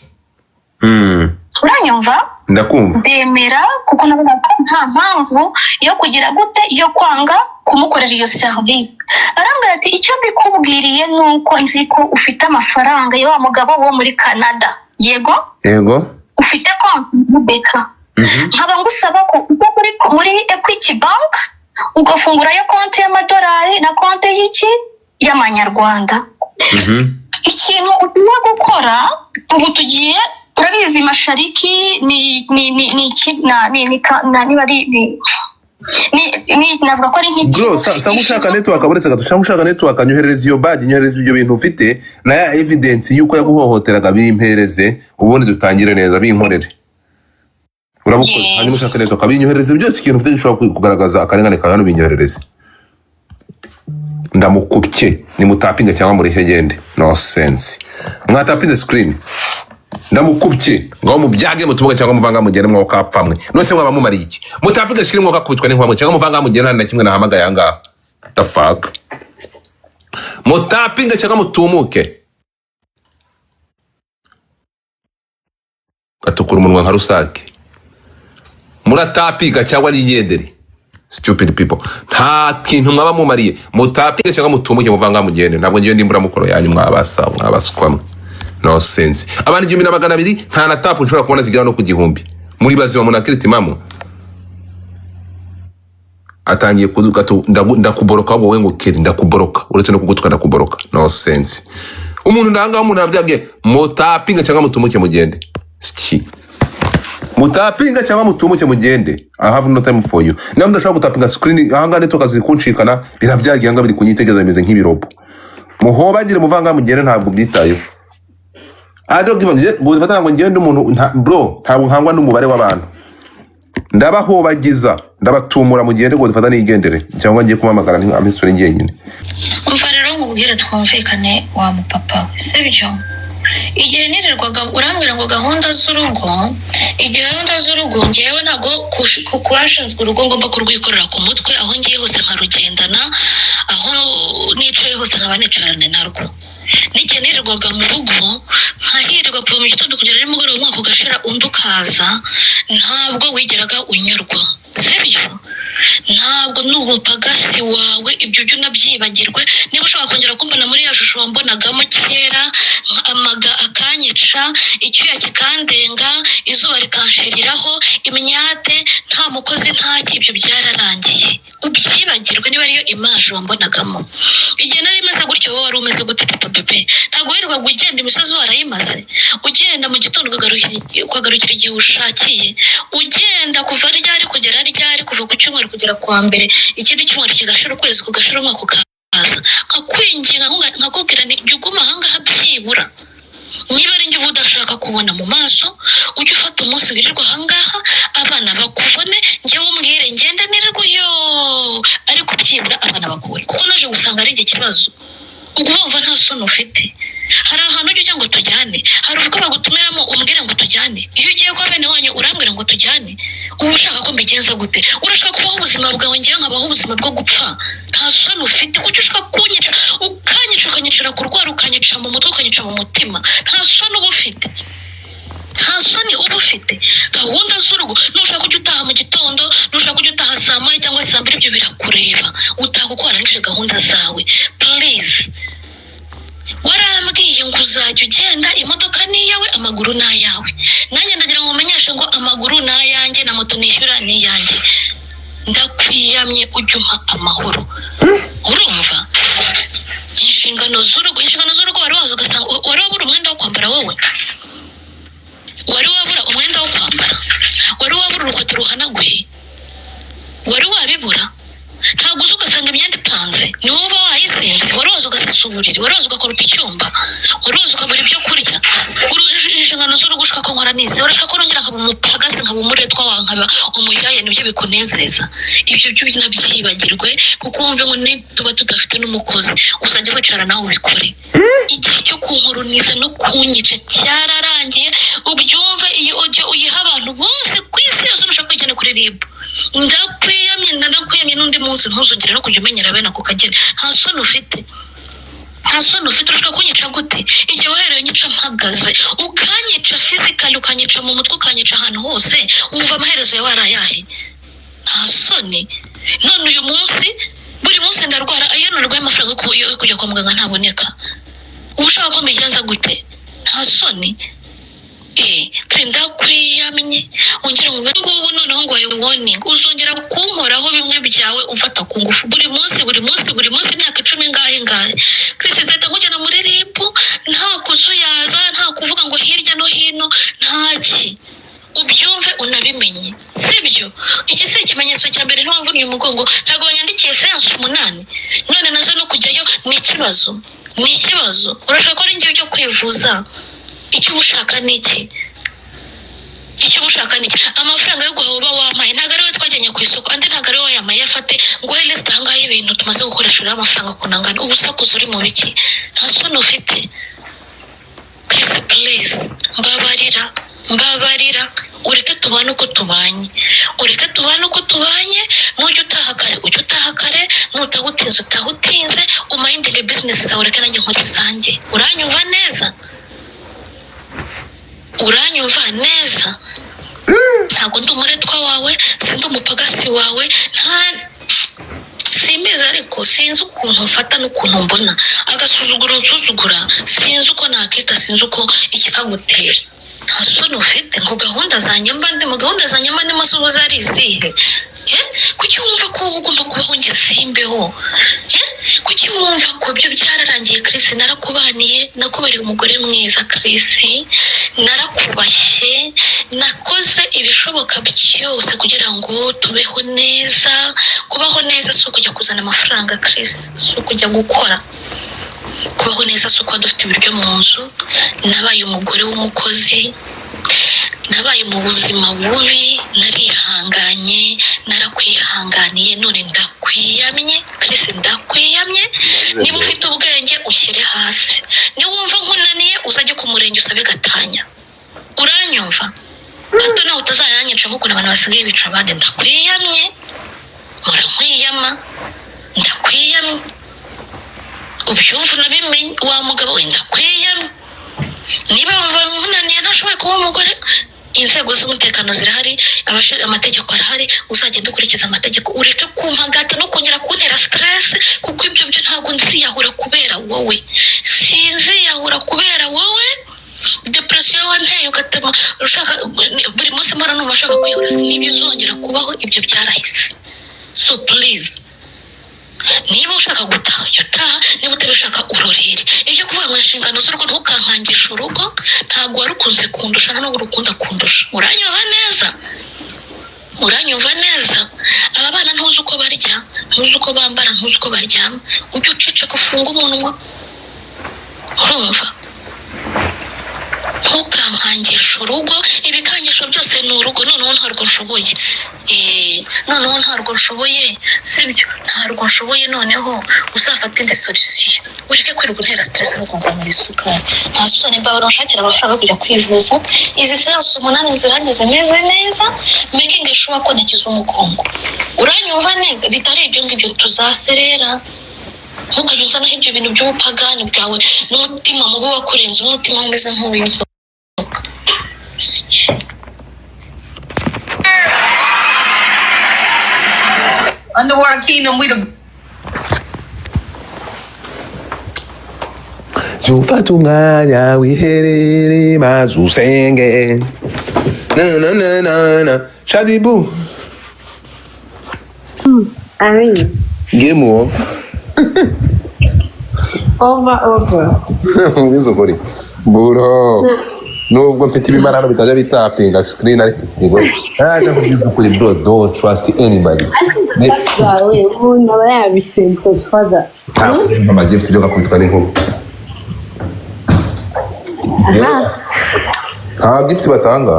uranyumva ndakumva ndemera kuko nabona ko nta mpamvu yo kugira gute yo kwanga kumukorera iyo service arambwira ati icyo bikubwiriye nuko nzi ko ufite amafaranga ya wa mugabo wo muri Canada yego ufite konti Beka nkaba ngusaba ko ujya muri Equity Bank ugafungura yo konti y'amadolari na konti y'iki y'amanyarwanda ikintu ugiye gukora ubu tugiye urabizi Mashariki ni navuga ko ari nk'iki bro sanga ushaka network aburetse gato sanga ushaka network anyohereza iyo badge nyohereza ibyo bintu ufite na ya evidence yuko yaguhohoteraga bimpereze ubundi dutangire neza binkorere urabukoze hanyuma ushaka network abinyohereza byose ikintu ufite gishobora kugaragaza akarengane kawe hano binyohereze ndamukubye ni mutapinga cyangwa muri hegende no sense mwatapinze screen ndamukubye ngo mubyage mutubuga cyangwa muvanga mugere mwo kapfamwe nose mwaba mumariye iki mutapinga screen mwo kakubitwa n'inkwamwe cyangwa muvanga mugere na kimwe nahamagaye anga the fuck mutapinga cyangwa mutumuke gatukura umunwa nka rusake muratapiga cyangwa nigendere stupid people nta kintu mwaba mumariye mutapinga cyangwa mutumuke muvanga mugende ntabwo ngiye ndimbura mukoro yanyu mwabasukwamwe no sense abandi 1,200 nta na tapu nshobora kubona zigera no ku 1,000 muri baziba mu nakiriti mamo atangiye kuzuka ndakuboroka wowe ngo kiri ndakuboroka uretse no kugutwa ndakuboroka no sense umuntu ndanga umuntu abyage mutapinga cyangwa mutumuke mugende ski mutapinga cyangwa mutumuke mugende I have no time for you namwe ndashaka gutapinga screen ahanga neto kazi kunshikana birabyagiye anga biri kunyitegeza bimeze nk'ibirobo muhobagire muvanga mugende ntabwo byitayo I don't give a ngo bifata ngo ngende umuntu bro ntabwo nkangwa n'umubare w'abantu ndabahobagiza ndabatumura mugende ngo bifata nigendere cyangwa ngiye kumamagara amisore ngenyine umva rero ngubwire twumvikane wa mupapa sebyo igihe nirirwaga urambwira ngo gahunda z'urugo ngewe ntago kubashinzwe urugo ngomba kurwikorera ku mutwe aho ngiye hose nkarugendana aho nicaye hose nkaba nicarane narwo n'igihe nirirwaga mu rugo nkahirirwa kuva mu gitondo kugera nimugoroba umwaka ugashira undi ukaza ntabwo wigeraga unyurwa sibyo ntabwo n'ubupagasi wawe ibyo byo nabyibagirwe niba ushobora kongera kumbona muri ya shusho wambonagamo kera amaga akanyica icyuya kikandenga izuba rikanshiriraho imyate nta mukozi ntaki ibyo byararangiye ubyibagirwe niba ariyo image wambonagamo. Igihe nari maze gutyo wowe wari umeze gute papa bebe? Ntabwo wirirwaga ugenda imisozi warayimaze, ugenda mu gitondo ukagarukira igihe ushakiye, ugenda kuva ryari kugera ryari, kuva ku cyumweru kugera kuwa mbere, ikindi cyumweru kigashira, ukwezi kugashira, umwaka ukaza, nkakwinginga nkakubwira nti jya uguma ahangaha byibura. Niba ari njye udashaka kubona mu maso, ujye ufata umunsi wirirwa ahangaha, abana bakubone, njyewe umbwire ngenda nirirwa yo, ariko byibura abana bakubone. Kuko naje gusanga ari igihe kibazo, ubwo wumva nta soni ufite. Hari ahantu ujya ngo tujyane, hari ubwo bagutumiramo umbwira ngo tujyane. Iyo ugiye kwa bene wanyu urambwira ngo tujyane, uba ushaka ko mbigenza gute? Urashaka kubaho ubuzima bwawe, ngewe nkabaho ubuzima bwo gupfa? Nta soni ufite. Kuki ushaka kunyica, ukanyica, ukanyicira ku rwara, ukanyica mu mutwe, ukanyica mu mutima? Nta soni uba ufite, nta soni uba ufite. Gahunda z'urugo, nushaka kujya utaha mu gitondo, nushaka kujya utaha saa moya cyangwa saa mbiri, ibyo birakureba. Utaha uko warangije gahunda zawe. Please, warambwiye ngo uzajya ugenda, imodoka ni iyawe, amaguru ni ayawe. Nanjye ndagira ngo umenyeshe ngo amaguru ni ayanjye na moto nishyura ni iyanjye. Ndakwiyamye ujye umpa amahoro. Urumva? Inshingano z'urugo wari waza ugasanga wari wabura umwenda wo kwambara wowe, wari wabura umwenda wo kwambara, wari wabura urukweto ruhanaguye, wari wabibura. Ntabwo uzi ugasanga imyenda ipanze, ni wowe uba wayizinze. Wari waza ugasasa uburiri, wari waza ugakoropa icyumba, wari waza ukabura ibyo kurya. Inshingano z'urugo ushaka ko nkora nize, urashaka ko nongera nkaba umupagasi, nkaba umuretwa wawe, nkaba umuyaya, nibyo bikunezeza? Ibyo byo nabyibagirwe, kuko wumve ngo tuba tudafite n'umukozi uzajya wicara nawe ubikore. Igihe cyo kunkoroniza no kunyica cyararangiye. Ubyumve, iyi audio uyiha abantu bose ku isi yose, nushaka kujyana kuri RIB. Ndakwiyamye n'undi munsi ntuzongere no kujya umenyera bene ako kageni. Nta soni ufite, nta soni ufite. Urashaka kunyica gute? Igihe wahereye unyica mpagaze, ukanyica physically, ukanyica mu mutwe, ukanyica ahantu hose, wumva amaherezo yawe ari ayahe? Nta soni. None uyu munsi, buri munsi ndarwara, iyo narwaye amafaranga yo kujya kwa muganga ntaboneka, uba ushaka ko mbigenza gute? Nta soni. Ndakwiyamye, ongera ngo ngubu noneho ngo warning, uzongera kunkoraho bimwe byawe umfata ku ngufu buri munsi, imyaka 10 ngahe. Chris, nzahita nkujyana muri RIB, nta kuzuyaza, nta kuvuga ngo hirya no hino, ntaki. Ubyumve unabimenye, sibyo? Iki si ikimenyetso cya mbere ntiwamvuniye umugongo, ntabwo wanyandikiye seanse 8, none nazo no kujyayo ni ikibazo. Urashaka ko ari njye ujya kwivuza? Icyo ushaka ni iki? Amafaranga yo guhaha uba wampaye ntabwo ari we twajyanye ku isoko, andi ntabwo ari we wayamaye afate ngo he list ahangaha y'ibintu tumaze gukoresha uriya amafaranga kunangana. Ubusakuza uri mu biki? Nta soni ufite. Chris, please, mbabarira, ureke tubane uko tubanye, nujya utaha kare ujya utaha kare, nutagutinze utahutinze, umayindire business zawe, ureke nanjye nkora isange. Uranyumva neza? Ntabwo ndi umuretwa wawe, sindi umupagasi wawe, simbizi, ariko sinzi ukuntu mfata n'ukuntu mbona agasuzuguro nsuzugura, sinzi uko nakita, sinzi uko ikikagutera. Nta soni ufite. Ngo gahunda zanjye mba ndimo asuhuza ari izihe? Kuki wumva ko ugomba kubaho njye simbeho? Kuki wumva ko byo byararangiye? Chris, narakubaniye, nakubereye umugore mwiza. Chris, narakubashye, nakoze ibishoboka byose kugira ngo tubeho neza. Kubaho neza si ukujya kuzana amafaranga, Chris, si ukujya gukora. Kubaho neza si uko dufite ibiryo mu nzu. Nabaye umugore w'umukozi, nabaye mu buzima bubi, narihanganye, narakwihanganiye, none ndakwiyamye. Chris, ndakwiyamye. Niba ufite ubwenge ushyire hasi, niba wumva nkunaniye uzajye ku murenge usabe gatanya. Uranyumva? Hato nawe utazanyanyica nk'uko abantu basigaye bica abandi. Ndakwiyamye, murankwiyama, ndakwiyamye. Ubyumva unabimenye wa mugabo we, ndakwiyamye. Niba wumva nkunaniye ntashoboye kuba umugore, inzego z'umutekano zirahari, amategeko arahari, uzagenda ukurikiza amategeko. Ureke kumpagata no kongera kuntera stress, kuko ibyo byo ntabwo nziyahura kubera wowe. Sinziyahura kubera wowe. Depression wanteye ugatema ushaka buri munsi mara numva ashaka kwihura, ntibizongera kubaho. Ibyo byarahise, so please niba ushaka gutaha utaha, niba utabishaka urorere. Ibyo kuvuga ngo inshingano z'urugo ntukankangisha urugo, ntabwo wari ukunze kundusha nta n'ubwo ukunda kundusha. Uranyumva neza? Uranyumva neza? Aba bana ntuzi uko barya, ntuzi uko bambara, ntuzi uko baryama, ujye uceceka ufunga umunwa. Urumva? Ntukankangisha urugo, ibikangisho byose ni urugo. Noneho ntabwo nshoboye, noneho ntabwo nshoboye, sibyo? Ntabwo nshoboye. Noneho uzafata indi solution, ureke kwirirwa untera stress no kunzamura isukari. Nta soni mba barashakira amafaranga yo kujya kwivuza. Izi séance 8 zihanye zimeze neza, making sure ko nakize umugongo. Uranyumva neza? Bitari ibyo ngibyo tuzaserera. Ntukajya uzanaho ibyo bintu by'ubupagani bwawe n'umutima mubi wakurenze, umutima umeze nk'uw'inzoka. Underwater Kingdom, we the Jufata umwanya wiherere maze usenge na Shadibu Ari. game over. Over. Ngizo kuri buro nubwo mfite ibimarano bitajya bitapinga screen ariko ikigo ntaga kugize kuri bro, don't trust anybody. Wawe umuntu aba yabishe Godfather. Mama gift byo gakubitwa n'inkuba. Gift batanga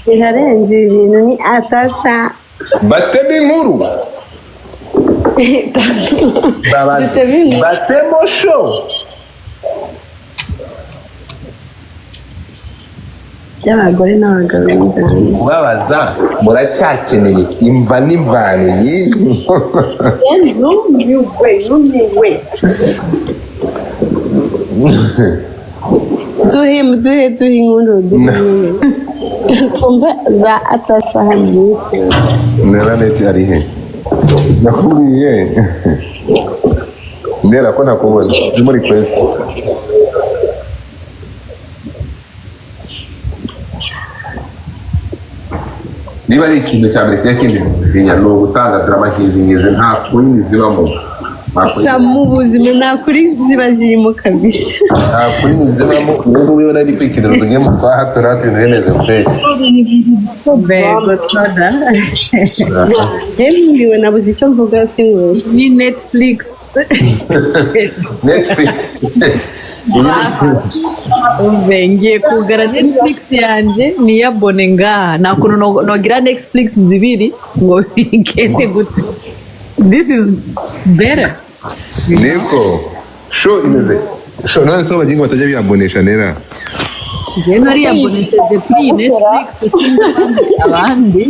Birarenze ibintu ni atasa. bateme inkuru batemo show Y'abagore n'abagabo b'inzara. kubabaza muracyakeneye imva n'imvano y'iyi Numiwe. Duhe inkuru twumva za atasa hano. Neraneti ari he nakuriye ndera ko nakubona uri muri quest niba ari ikintu cya mbere kiba kindinya ni ugutanga drama nk'izi nta kuri zibamo Mu buzima nta kuri ziba zirimo kabisa. nta kuri zibamo ubwo wiwe nari kwikirira ugiye mu kwa hato na hato ibintu bimeze pe Godfather. Jemwe nabuze icyo mvuga singo. Ni Netflix. Ngiye kugara Netflix yanjye niyabone ngaha nta kuntu nogira Netflix zibiri ngo bigende gute. This is better. niko show imeze show none se abagingo batajya biyabonesha nera Njye nariyabonesheje kuri Netflix abandi.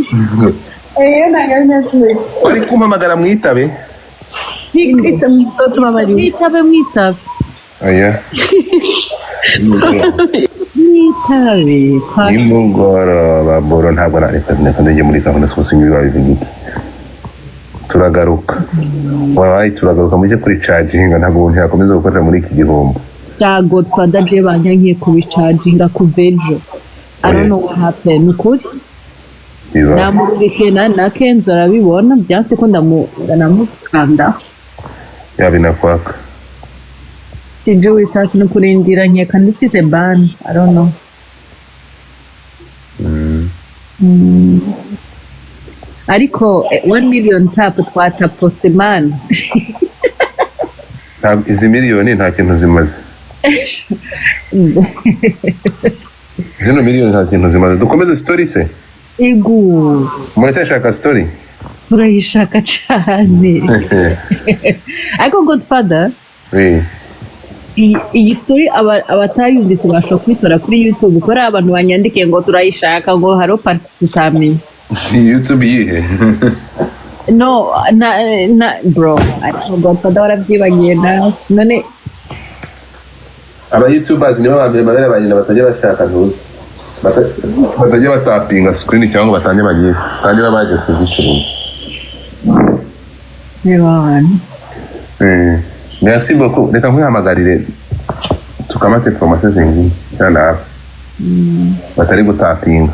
Netflix. bari kumpamagara mwitabe Mwitabe. aya Mwitabe. nimugoroba boro ntabwo reka ndege muri gahunda zose biba bivuga iki turagaruka wabaye turagaruka mujye kuri charging ntabwo umuntu yakomeza gukorera muri iki gihombo cya Godfather je banyankiye kubicaginga kuva ejo. I don't know what happened. Ukuri biba namureke na Kenzo arabibona byanse ko ndamukanda yabinakwaka sijui sasa no kurindira nkeka ndifise ban. I don't know. Ariko 1 million tap twatapose man. izi miliyoni nta kintu zimaze zino miliyoni nta kintu zimaze dukomeze story se Igu muracyashaka story turayishaka cyane. Ariko Godfather iyi story abatayumvise bashobora kwitora kuri YouTube kuko ari abantu banyandikiye ngo turayishaka ngo haro participate YouTube yihe no bro Godfather warabyibagiye nawe none aba YouTubers nibo bambere babere bagenda batajya bashaka ntuzi batajya batapinga screen cyangwa batanje bagiye kandi babaje kuzishyura merci beaucoup reka nkwihamagarire tukamate information zingine cyane batari gutapinga